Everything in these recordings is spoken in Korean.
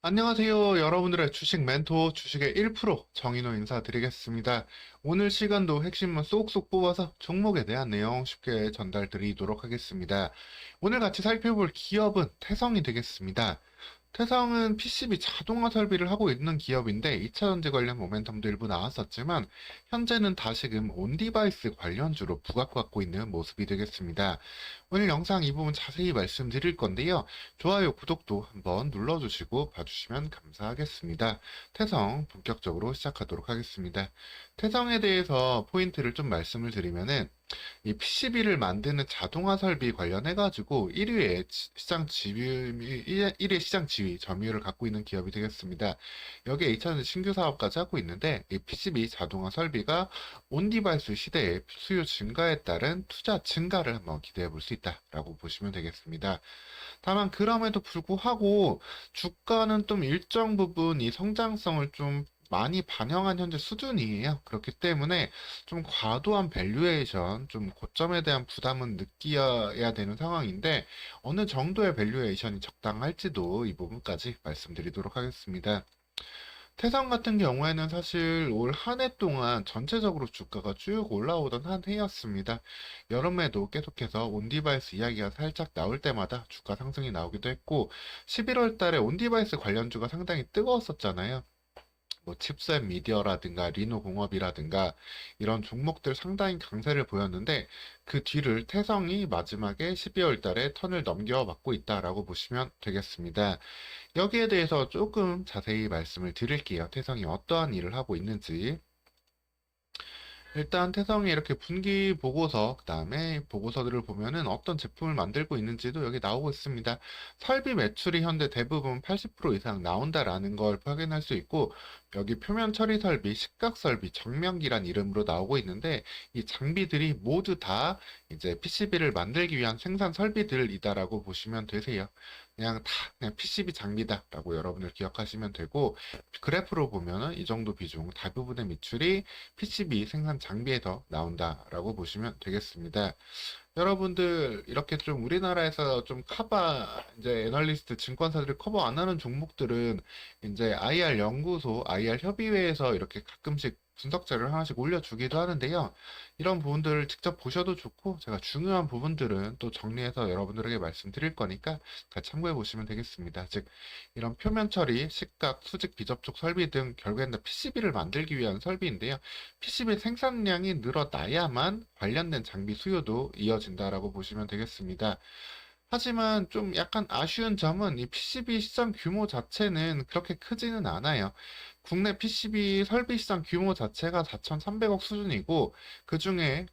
안녕하세요. 여러분들의 주식 멘토 주식의 1% 정인호 인사드리겠습니다. 오늘 시간도 핵심만 쏙쏙 뽑아서 종목에 대한 내용 쉽게 전달 드리도록 하겠습니다. 오늘 같이 살펴볼 기업은 태성이 되겠습니다. 태성은 PCB 자동화 설비를 하고 있는 기업인데 2차전지 관련 모멘텀도 일부 나왔었지만 현재는 다시금 온디바이스 관련주로 부각받고 있는 모습이 되겠습니다. 오늘 영상 이 부분 자세히 말씀드릴 건데요. 좋아요, 구독도 한번 눌러주시고 봐주시면 감사하겠습니다. 태성 본격적으로 시작하도록 하겠습니다. 태성에 대해서 포인트를 좀 말씀을 드리면은 이 PCB를 만드는 자동화 설비 관련해가지고 1위의 시장 지위, 1위 시장 지위 점유율을 갖고 있는 기업이 되겠습니다. 여기에 2차전 신규 사업까지 하고 있는데, 이 PCB 자동화 설비가 온디바이스 시대의 수요 증가에 따른 투자 증가를 한번 기대해 볼 수 있다라고 보시면 되겠습니다. 다만 그럼에도 불구하고 주가는 좀 일정 부분 이 성장성을 좀 많이 반영한 현재 수준이에요. 그렇기 때문에 좀 과도한 밸류에이션, 좀 고점에 대한 부담은 느껴야 되는 상황인데 어느 정도의 밸류에이션이 적당할지도 이 부분까지 말씀드리도록 하겠습니다. 태산 같은 경우에는 사실 올 한 해 동안 전체적으로 주가가 쭉 올라오던 한 해였습니다. 여름에도 계속해서 온디바이스 이야기가 살짝 나올 때마다 주가 상승이 나오기도 했고 11월 달에 온디바이스 관련주가 상당히 뜨거웠었잖아요. 뭐 칩셋 미디어라든가 리노 공업이라든가 이런 종목들 상당히 강세를 보였는데 그 뒤를 태성이 마지막에 12월 달에 턴을 넘겨받고 있다라고 보시면 되겠습니다. 여기에 대해서 조금 자세히 말씀을 드릴게요. 태성이 어떠한 일을 하고 있는지. 일단 태성이 이렇게 분기 보고서, 그 다음에 보고서들을 보면은 어떤 제품을 만들고 있는지도 여기 나오고 있습니다. 설비 매출이 현재 대부분 80% 이상 나온다라는 걸 확인할 수 있고, 여기 표면 처리 설비, 식각 설비, 정면기란 이름으로 나오고 있는데, 이 장비들이 모두 다 이제 PCB를 만들기 위한 생산 설비들이다라고 보시면 되세요. 그냥 PCB 장비다라고 여러분들 기억하시면 되고, 그래프로 보면은 이 정도 비중, 대부분의 매출이 PCB 생산 장비에서 나온다라고 보시면 되겠습니다. 여러분들 이렇게 좀 우리나라에서 좀 이제 애널리스트 증권사들이 커버 안 하는 종목들은 이제 IR 연구소, IR 협의회에서 이렇게 가끔씩 분석 자료를 하나씩 올려주기도 하는데요. 이런 부분들을 직접 보셔도 좋고 제가 중요한 부분들은 또 정리해서 여러분들에게 말씀드릴 거니까 같이 참고해 보시면 되겠습니다. 즉 이런 표면 처리, 식각, 수직 비접촉 설비 등 결국에는 PCB를 만들기 위한 설비인데요. PCB 생산량이 늘어나야만 관련된 장비 수요도 이어진다라고 보시면 되겠습니다. 하지만 좀 약간 아쉬운 점은 이 PCB 시장 규모 자체는 그렇게 크지는 않아요. 국내 PCB 설비 시장 규모 자체가 4,300억 수준이고 그 중에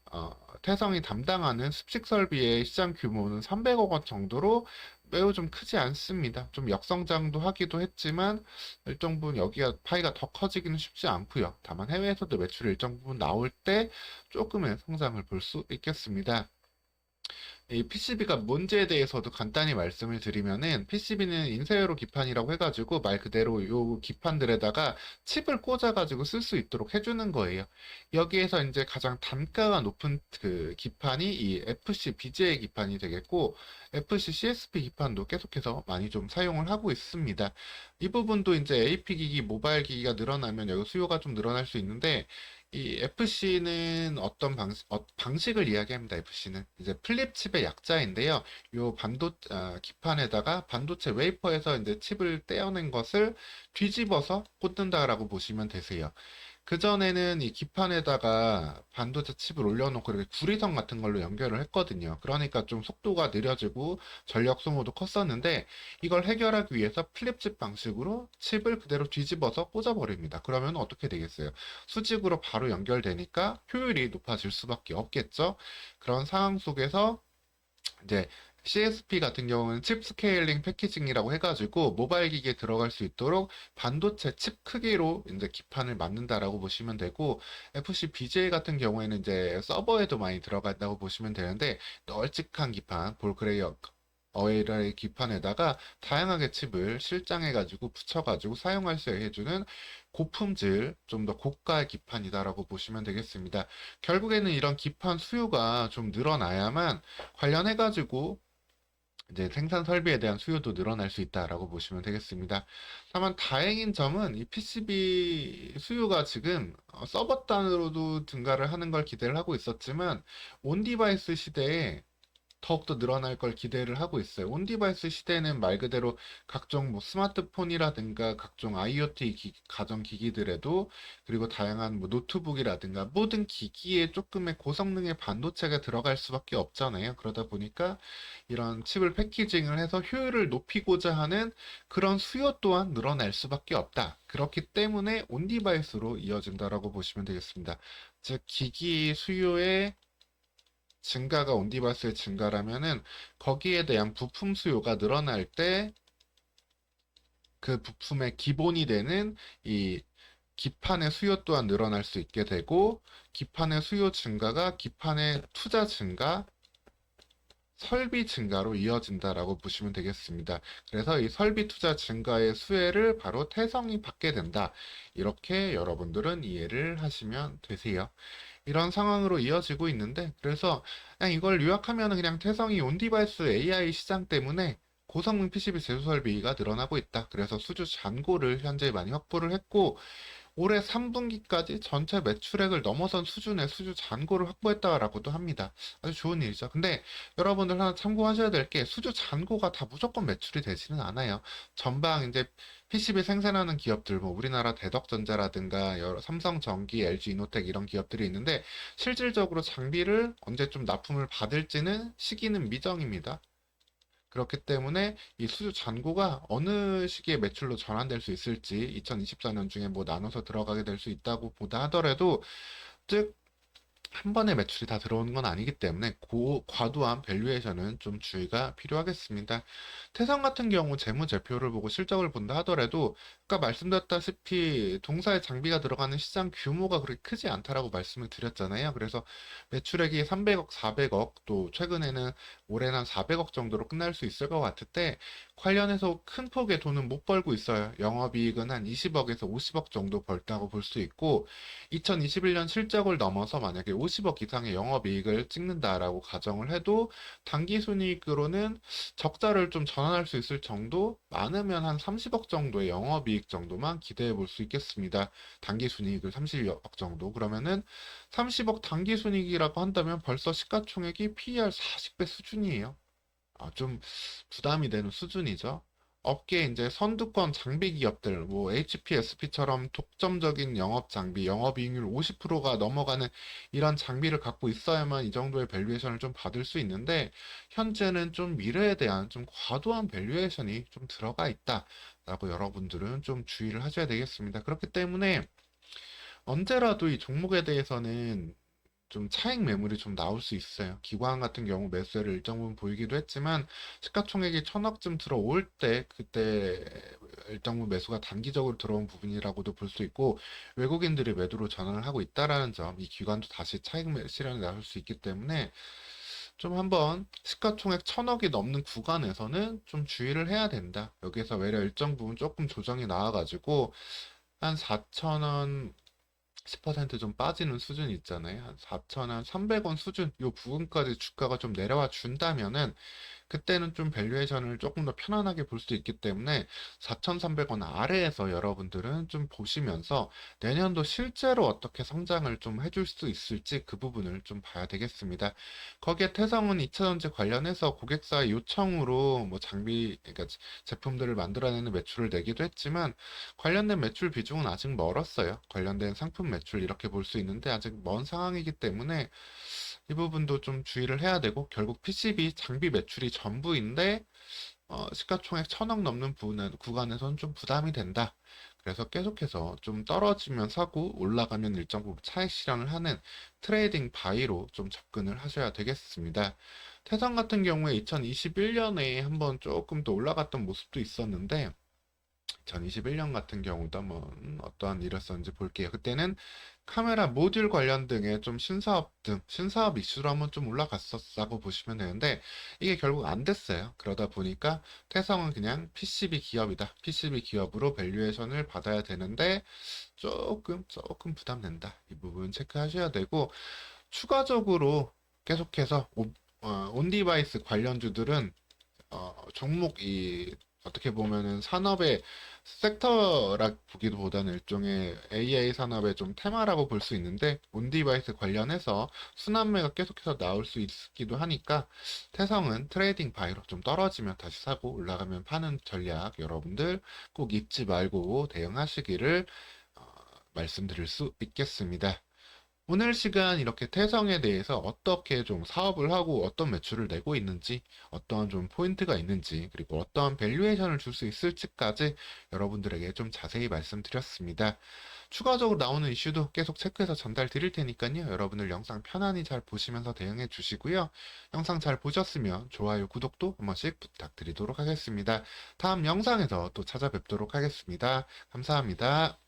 태성이 담당하는 습식 설비의 시장 규모는 300억 원 정도로 매우 좀 크지 않습니다. 좀 역성장도 하기도 했지만 일정 부분 여기가 파이가 더 커지기는 쉽지 않고요. 다만 해외에서도 매출이 일정 부분 나올 때 조금의 성장을 볼 수 있겠습니다. 이 PCB가 뭔지에 대해서도 간단히 말씀을 드리면은 PCB는 인쇄회로 기판이라고 해가지고 말 그대로 요 기판들에다가 칩을 꽂아가지고 쓸 수 있도록 해주는 거예요. 여기에서 이제 가장 단가가 높은 그 기판이 이 FC BGA 기판이 되겠고 FC CSP 기판도 계속해서 많이 좀 사용을 하고 있습니다. 이 부분도 이제 AP 기기, 모바일 기기가 늘어나면 여기 수요가 좀 늘어날 수 있는데 이 FC는 방식을 이야기합니다. FC는 이제 플립 칩의 약자인데요. 요 기판에다가 반도체 웨이퍼에서 이제 칩을 떼어낸 것을 뒤집어서 꽂는다라고 보시면 되세요. 그전에는 이 기판에다가 반도체 칩을 올려놓고 이렇게 구리선 같은 걸로 연결을 했거든요. 그러니까 좀 속도가 느려지고 전력 소모도 컸었는데 이걸 해결하기 위해서 플립칩 방식으로 칩을 그대로 뒤집어서 꽂아버립니다. 그러면 어떻게 되겠어요? 수직으로 바로 연결되니까 효율이 높아질 수밖에 없겠죠? 그런 상황 속에서 이제 CSP 같은 경우는 칩 스케일링 패키징이라고 해가지고 모바일 기기에 들어갈 수 있도록 반도체 칩 크기로 이제 기판을 만든다라고 보시면 되고 FC BGA 같은 경우에는 이제 서버에도 많이 들어간다고 보시면 되는데 널찍한 기판 볼 그레이어 어웨이의 기판에다가 다양하게 칩을 실장해가지고 붙여가지고 사용할 수 있게 해주는 고품질, 좀 더 고가의 기판이다라고 보시면 되겠습니다. 결국에는 이런 기판 수요가 좀 늘어나야만 관련해가지고 이제 생산 설비에 대한 수요도 늘어날 수 있다라고 보시면 되겠습니다. 다만 다행인 점은 이 PCB 수요가 지금 서버 단으로도 증가를 하는 걸 기대를 하고 있었지만 온 디바이스 시대에 더욱더 늘어날 걸 기대를 하고 있어요. 온디바이스 시대는 말 그대로 각종 뭐 스마트폰이라든가 각종 IoT 가전 기기들에도 그리고 다양한 뭐 노트북이라든가 모든 기기에 조금의 고성능의 반도체가 들어갈 수밖에 없잖아요. 그러다 보니까 이런 칩을 패키징을 해서 효율을 높이고자 하는 그런 수요 또한 늘어날 수밖에 없다. 그렇기 때문에 온디바이스로 이어진다라고 보시면 되겠습니다. 즉 기기 수요의 증가가 온디바스의 증가라면은 거기에 대한 부품 수요가 늘어날 때 그 부품의 기본이 되는 이 기판의 수요 또한 늘어날 수 있게 되고 기판의 수요 증가가 기판의 투자 증가, 설비 증가로 이어진다라고 보시면 되겠습니다. 그래서 이 설비 투자 증가의 수혜를 바로 태성이 받게 된다. 이렇게 여러분들은 이해를 하시면 되세요. 이런 상황으로 이어지고 있는데 그래서 그냥 이걸 요약하면 그냥 태성이 온디바이스 AI 시장 때문에 고성능 PCB 제조 설비가 늘어나고 있다. 그래서 수주 잔고를 현재 많이 확보를 했고 올해 3분기까지 전체 매출액을 넘어선 수준의 수주 잔고를 확보했다라고도 합니다. 아주 좋은 일이죠. 근데 여러분들 하나 참고하셔야 될 게 수주 잔고가 다 무조건 매출이 되지는 않아요. 전방 이제 PCB 생산하는 기업들, 뭐 우리나라 대덕전자라든가 여러 삼성전기, LG이노텍 이런 기업들이 있는데 실질적으로 장비를 언제 좀 납품을 받을지는 시기는 미정입니다. 그렇기 때문에 이 수주 잔고가 어느 시기에 매출로 전환될 수 있을지 2024년 중에 뭐 나눠서 들어가게 될 수 있다고 보다 하더라도 즉 한 번에 매출이 다 들어오는 건 아니기 때문에 과도한 밸류에이션은 좀 주의가 필요하겠습니다. 태산 같은 경우 재무제표를 보고 실적을 본다 하더라도 아까 말씀드렸다시피 동사의 장비가 들어가는 시장 규모가 그렇게 크지 않다라고 말씀을 드렸잖아요. 그래서 매출액이 300억, 400억 또 최근에는 올해는 한 400억 정도로 끝날 수 있을 것 같을 때 관련해서 큰 폭의 돈은 못 벌고 있어요. 영업이익은 한 20억에서 50억 정도 벌다고 볼 수 있고 2021년 실적을 넘어서 만약에 50억 이상의 영업이익을 찍는다라고 가정을 해도 당기순이익으로는 적자를 좀 전환할 수 있을 정도, 많으면 한 30억 정도의 영업이익 정도만 기대해 볼 수 있겠습니다. 당기순이익을 30억 정도. 그러면은 30억 당기순이익이라고 한다면 벌써 시가총액이 PER 40배 수준이에요. 좀 부담이 되는 수준이죠. 업계 이제 선두권 장비 기업들, 뭐 HP, SP처럼 독점적인 영업 장비, 영업이익률 50%가 넘어가는 이런 장비를 갖고 있어야만 이 정도의 밸류에이션을 좀 받을 수 있는데 현재는 좀 미래에 대한 좀 과도한 밸류에이션이 좀 들어가 있다라고 여러분들은 좀 주의를 하셔야 되겠습니다. 그렇기 때문에 언제라도 이 종목에 대해서는 좀 차익 매물이 좀 나올 수 있어요. 기관 같은 경우 매수를 일정 부분 보이기도 했지만 시가총액이 1000억쯤 들어올 때 그때 일정 부분 매수가 단기적으로 들어온 부분이라고도 볼 수 있고 외국인들이 매도로 전환을 하고 있다라는 점, 이 기관도 다시 차익 실현이 나올 수 있기 때문에 좀 한번 시가총액 1000억이 넘는 구간에서는 좀 주의를 해야 된다. 여기에서 외려 일정 부분 조금 조정이 나와가지고 한 4,000원 10%좀 빠지는 수준 있잖아요. 한 4,000원, 300원 수준, 요 부분까지 주가가 좀 내려와 준다면은 그때는 좀 밸류에이션을 조금 더 편안하게 볼 수 있기 때문에 4,300원 아래에서 여러분들은 좀 보시면서 내년도 실제로 어떻게 성장을 좀 해줄 수 있을지 그 부분을 좀 봐야 되겠습니다. 거기에 태성은 2차전지 관련해서 고객사의 요청으로 뭐 장비, 그러니까 제품들을 만들어내는 매출을 내기도 했지만 관련된 매출 비중은 아직 멀었어요. 관련된 상품 매출 이렇게 볼 수 있는데 아직 먼 상황이기 때문에 이 부분도 좀 주의를 해야 되고 결국 PCB 장비 매출이 전부인데 시가총액 1000억 넘는 구간에서는 좀 부담이 된다. 그래서 계속해서 좀 떨어지면 사고 올라가면 일정 부분 차익 실현을 하는 트레이딩 바이로 좀 접근을 하셔야 되겠습니다. 태산 같은 경우에 2021년에 한번 조금 더 올라갔던 모습도 있었는데 2021년 같은 경우도 한번 어떠한 일이었었는지 볼게요. 그때는 카메라 모듈 관련 등의 좀 신사업 이슈로 한번 좀 올라갔었다고 보시면 되는데, 이게 결국 안 됐어요. 그러다 보니까 태성은 그냥 PCB 기업이다. PCB 기업으로 밸류에이션을 받아야 되는데, 조금 부담된다. 이 부분 체크하셔야 되고, 추가적으로 계속해서 온디바이스 관련주들은 종목이 어떻게 보면은 산업의 섹터라 보기보다는 일종의 AI 산업의 좀 테마라고 볼 수 있는데, 온디바이스 관련해서 순환매가 계속해서 나올 수 있기도 하니까, 태성은 트레이딩 바이로 좀 떨어지면 다시 사고 올라가면 파는 전략 여러분들 꼭 잊지 말고 대응하시기를 어, 말씀드릴 수 있겠습니다. 오늘 시간 이렇게 태성에 대해서 어떻게 좀 사업을 하고 어떤 매출을 내고 있는지, 어떤 좀 포인트가 있는지, 그리고 어떤 밸류에이션을 줄 수 있을지까지 여러분들에게 좀 자세히 말씀드렸습니다. 추가적으로 나오는 이슈도 계속 체크해서 전달 드릴 테니까요. 여러분들 영상 편안히 잘 보시면서 대응해 주시고요. 영상 잘 보셨으면 좋아요, 구독도 한 번씩 부탁드리도록 하겠습니다. 다음 영상에서 또 찾아뵙도록 하겠습니다. 감사합니다.